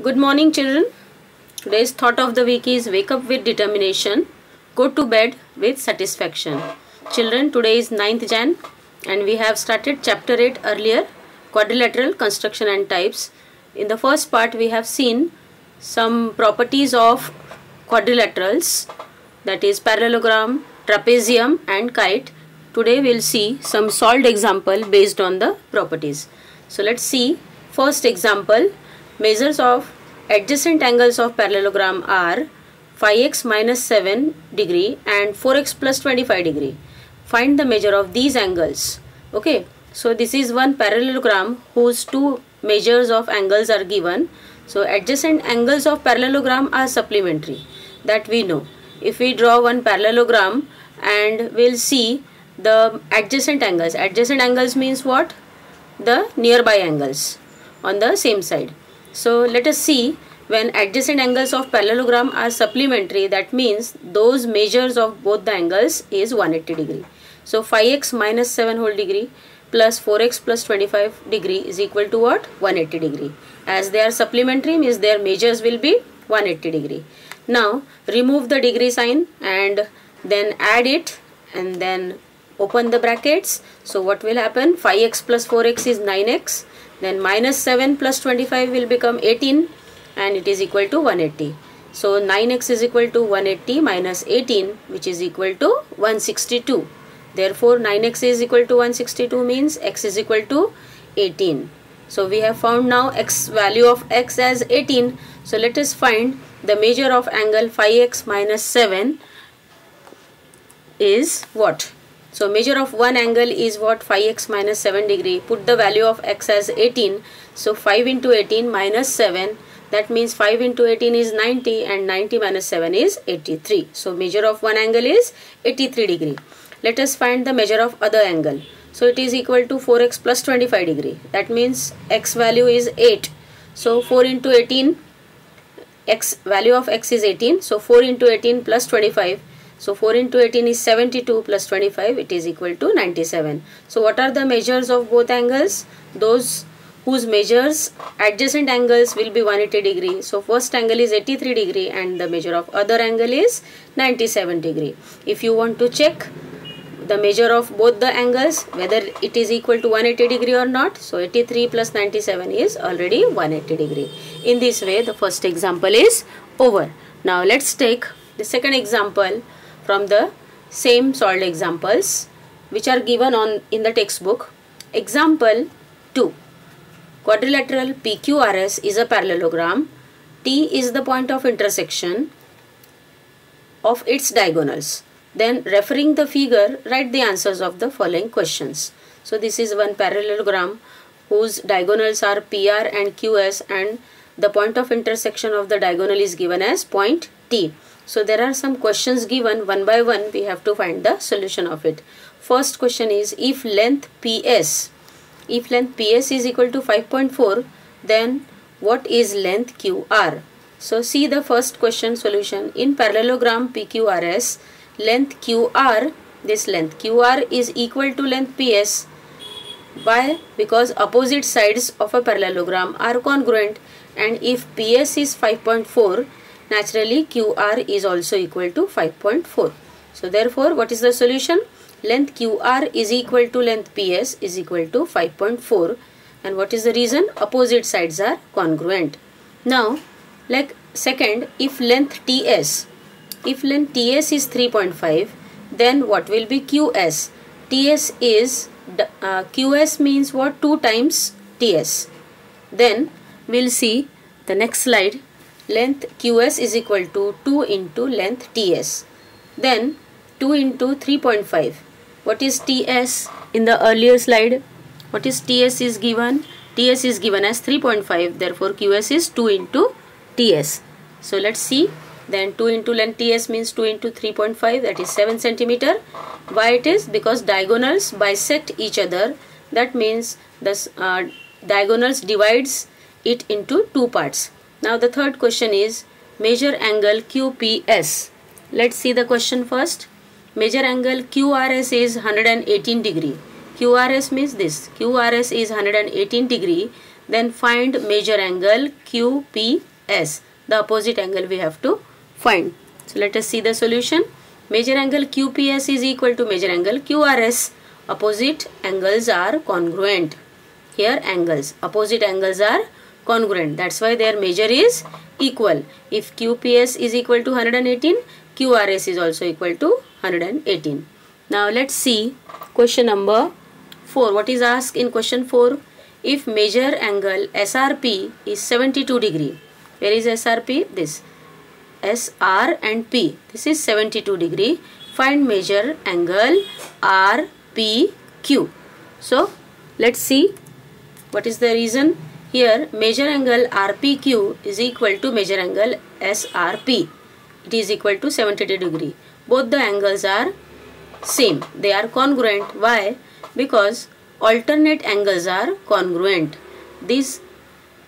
Good morning, children. Today's thought of the week is wake up with determination, go to bed with satisfaction. Children, today is 9th Jan and we have started chapter 8 earlier, quadrilateral construction and types. In the first part we have seen some properties of quadrilaterals, that is parallelogram, trapezium and kite. Today we will see some solved example based on the properties. So let's see first example. Measures of adjacent angles of parallelogram are 5x minus 7 degree and 4x plus 25 degree. Find the measure of these angles. Okay, so this is one parallelogram whose two measures of angles are given. So adjacent angles of parallelogram are supplementary, that we know. If we draw one parallelogram and we'll see the adjacent angles. Adjacent angles means what? The nearby angles on the same side. So let us see, when adjacent angles of parallelogram are supplementary, that means those measures of both the angles is 180 degree. So 5x minus 7 whole degree plus 4x plus 25 degree is equal to what? 180 degree. As they are supplementary means their measures will be 180 degree. Now remove the degree sign and then add it and then open the brackets. So what will happen? 5x plus 4x is 9x. Then minus 7 plus 25 will become 18 and it is equal to 180. So 9x is equal to 180 minus 18, which is equal to 162. Therefore 9x is equal to 162 means x is equal to 18. So we have found now x value of x as 18. So let us find the measure of angle 5x minus 7 is what? So measure of one angle is what? 5x minus 7 degree. Put the value of x as 18. So 5 into 18 minus 7. That means 5 into 18 is 90 and 90 minus 7 is 83. So measure of one angle is 83 degree. Let us find the measure of other angle. So it is equal to 4x plus 25 degree. That means x value is 8. So 4 into 18, x value of x is 18. So 4 into 18 plus 25. So 4 into 18 is 72 plus 25, it is equal to 97. So what are the measures of both angles? Those whose measures adjacent angles will be 180 degree. So first angle is 83 degree and the measure of other angle is 97 degree. If you want to check the measure of both the angles, whether it is equal to 180 degree or not, so 83 plus 97 is already 180 degree. In this way the first example is over. Now let's take the second example from the same solved examples which are given in the textbook. Example 2. Quadrilateral PQRS is a parallelogram. T is the point of intersection of its diagonals. Then referring the figure, write the answers of the following questions. So this is one parallelogram whose diagonals are PR and QS and the point of intersection of the diagonal is given as point T. So there are some questions given, one by one we have to find the solution of it. First question is, if length PS is equal to 5.4, then what is length QR? So see the first question solution. In parallelogram PQRS, length QR, this length QR is equal to length PS. Why? Because opposite sides of a parallelogram are congruent, and if PS is 5.4, naturally QR is also equal to 5.4. So therefore what is the solution? Length QR is equal to length PS is equal to 5.4. And what is the reason? Opposite sides are congruent. Now like second, if length TS is 3.5, then what will be QS? TS is QS means what? 2 times TS. Then we'll see the next slide. Length QS is equal to 2 into length TS. Then 2 into 3.5. What is TS? In the earlier slide, what is TS is given? TS is given as 3.5. Therefore QS is 2 into TS. So let's see. Then 2 into length TS means 2 into 3.5, that is 7 centimeter. Why it is? Because diagonals bisect each other. That means the diagonals divides it into 2 parts. Now the third question is, measure angle QPS. Let's see the question first. Measure angle QRS is 118 degree. QRS means this. QRS is 118 degree. Then find major angle QPS. The opposite angle we have to find. So let us see the solution. Major angle QPS is equal to major angle QRS. Opposite angles are congruent. Here angles, opposite angles are congruent. That's why their measure is equal. If QPS is equal to 118, QRS is also equal to 118. Now let's see question number 4. What is asked in question 4? If measure angle SRP is 72 degree. Where is SRP? This. SR and P. This is 72 degree. Find measure angle RPQ. So let's see what is the reason. Here measure angle RPQ is equal to measure angle SRP. It is equal to 72 degree. Both the angles are same. They are congruent. Why? Because alternate angles are congruent. This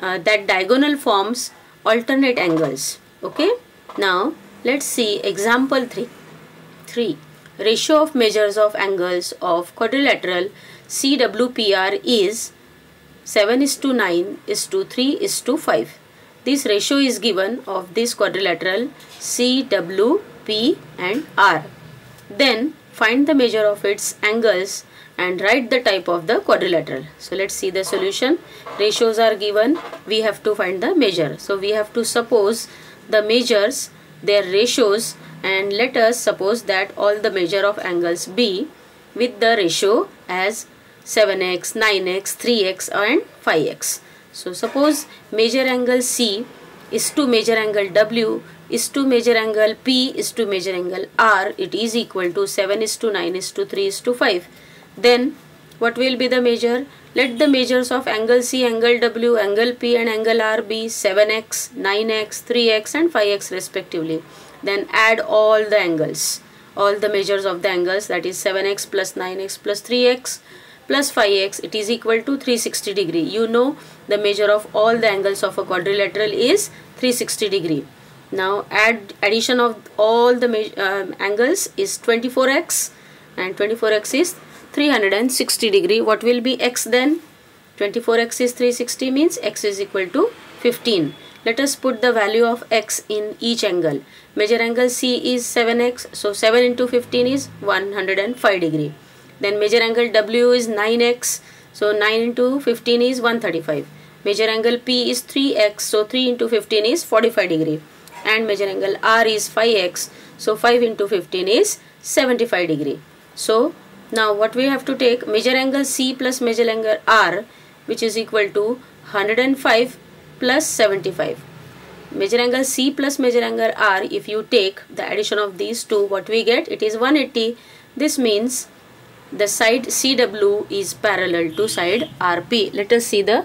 that diagonal forms alternate angles. Okay. Now let's see example 3. Ratio of measures of angles of quadrilateral CWPR is 7:9:3:5. This ratio is given of this quadrilateral CWP and R. Then find the measure of its angles and write the type of the quadrilateral. So let's see the solution. Ratios are given. We have to find the measure. So we have to suppose the measures, their ratios, and let us suppose that all the measure of angles be with the ratio as 7x, 9x, 3x and 5x. So suppose measure angle C is to measure angle W is to measure angle P is to measure angle R. It is equal to 7:9:3:5. Then what will be the measure? Let the measures of angle C, angle W, angle P and angle R be 7x, 9x, 3x and 5x respectively. Then add all the angles, all the measures of the angles, that is 7x plus 9x plus 3x plus 5x. It is equal to 360 degree. You know the measure of all the angles of a quadrilateral is 360 degree. Now addition of all the angles is 24x and 24x is 360 degree. What will be x then? 24x is 360 means x is equal to 15. Let us put the value of x in each angle. Measure angle C is 7x. So 7 into 15 is 105 degree. Then measure angle W is 9x. So 9 into 15 is 135. Measure angle P is 3x. So 3 into 15 is 45 degree. And measure angle R is 5x. So 5 into 15 is 75 degree. So now what we have to take? Measure angle C plus measure angle R, which is equal to 105 plus 75. Measure angle C plus measure angle R, if you take the addition of these two, what we get? It is 180. This means the side CW is parallel to side RP. Let us see the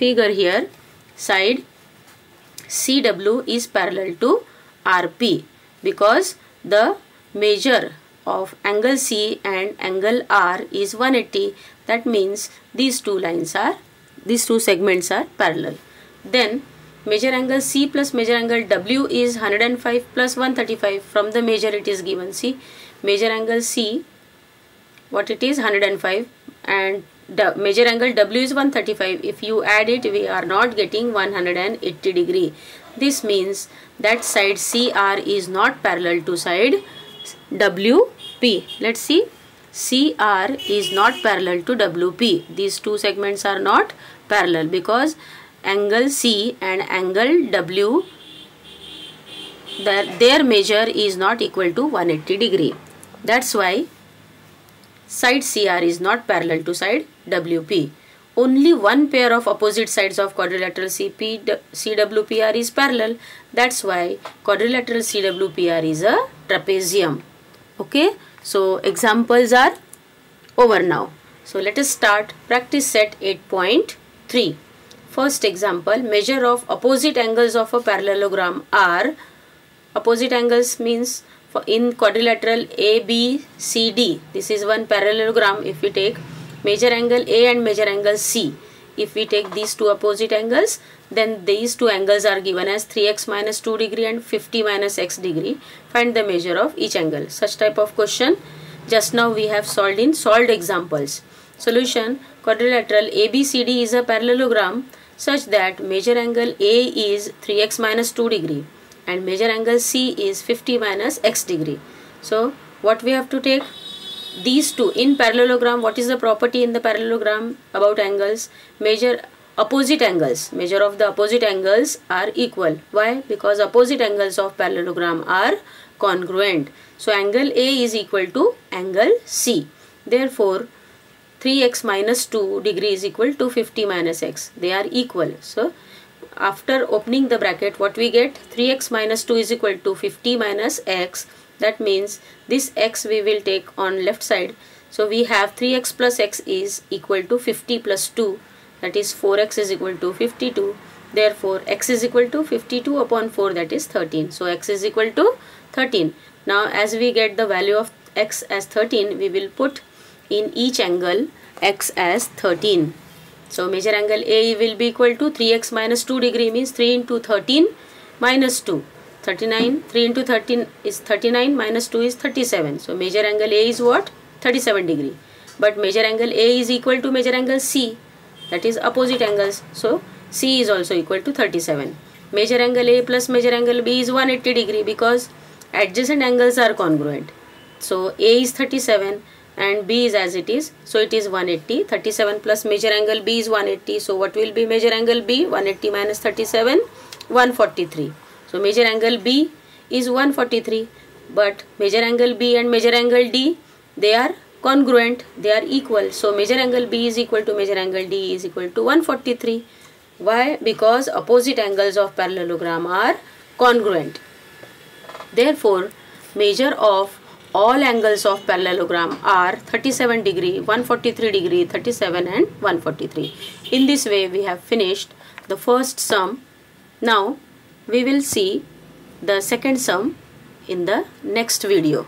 figure here. Side CW is parallel to RP because the measure of angle C and angle R is 180. That means these two segments are parallel. Then measure angle C plus measure angle W is 105 plus 135. From the measure it is given. See, measure angle C, what it is? 105, and measure angle W is 135. If you add it, we are not getting 180 degree. This means that side CR is not parallel to side WP. Let's see. CR is not parallel to WP. These two segments are not parallel because angle C and angle W, their measure is not equal to 180 degree. That's why side CR is not parallel to side WP. Only one pair of opposite sides of quadrilateral CWPR is parallel. That's why quadrilateral CWPR is a trapezium. Okay, so examples are over now. So let us start practice set 8.3. First example, measure of opposite angles of a parallelogram are. Opposite angles means in quadrilateral ABCD. This is one parallelogram. If we take measure angle A and measure angle C, if we take these two opposite angles, then these two angles are given as 3x minus 2 degree and 50 minus x degree. Find the measure of each angle. Such type of question just now we have solved in solved examples. Solution: quadrilateral ABCD is a parallelogram such that major angle A is 3x minus 2 degree and major angle C is 50 minus x degree. So what we have to take? These two in parallelogram. What is the property in the parallelogram about angles? Measure opposite angles. Measure of the opposite angles are equal. Why? Because opposite angles of parallelogram are congruent. So angle A is equal to angle C. Therefore 3x minus 2 degree is equal to 50 minus x. They are equal. So after opening the bracket, what we get? 3x minus 2 is equal to 50 minus x. That means this x we will take on left side. So we have 3x plus x is equal to 50 plus 2. That is 4x is equal to 52. Therefore x is equal to 52 upon 4, that is 13. So x is equal to 13. Now as we get the value of x as 13, we will put in each angle x as 13. So major angle A will be equal to 3x minus 2 degree means 3 into 13 minus 2. 39. 3 into 13 is 39 minus 2 is 37. So major angle A is what? 37 degree. But major angle A is equal to major angle C. That is opposite angles. So C is also equal to 37. Major angle A plus major angle B is 180 degree because adjacent angles are congruent. So A is 37 and B is as it is. So it is 180. 37 plus major angle B is 180. So what will be major angle B? 180 minus 37, 143. So major angle B is 143. But major angle B and major angle D, they are congruent. They are equal. So major angle B is equal to major angle D is equal to 143. Why? Because opposite angles of parallelogram are congruent. Therefore, measure of all angles of parallelogram are 37 degree, 143 degree, 37 and 143. In this way we have finished the first sum. Now we will see the second sum in the next video.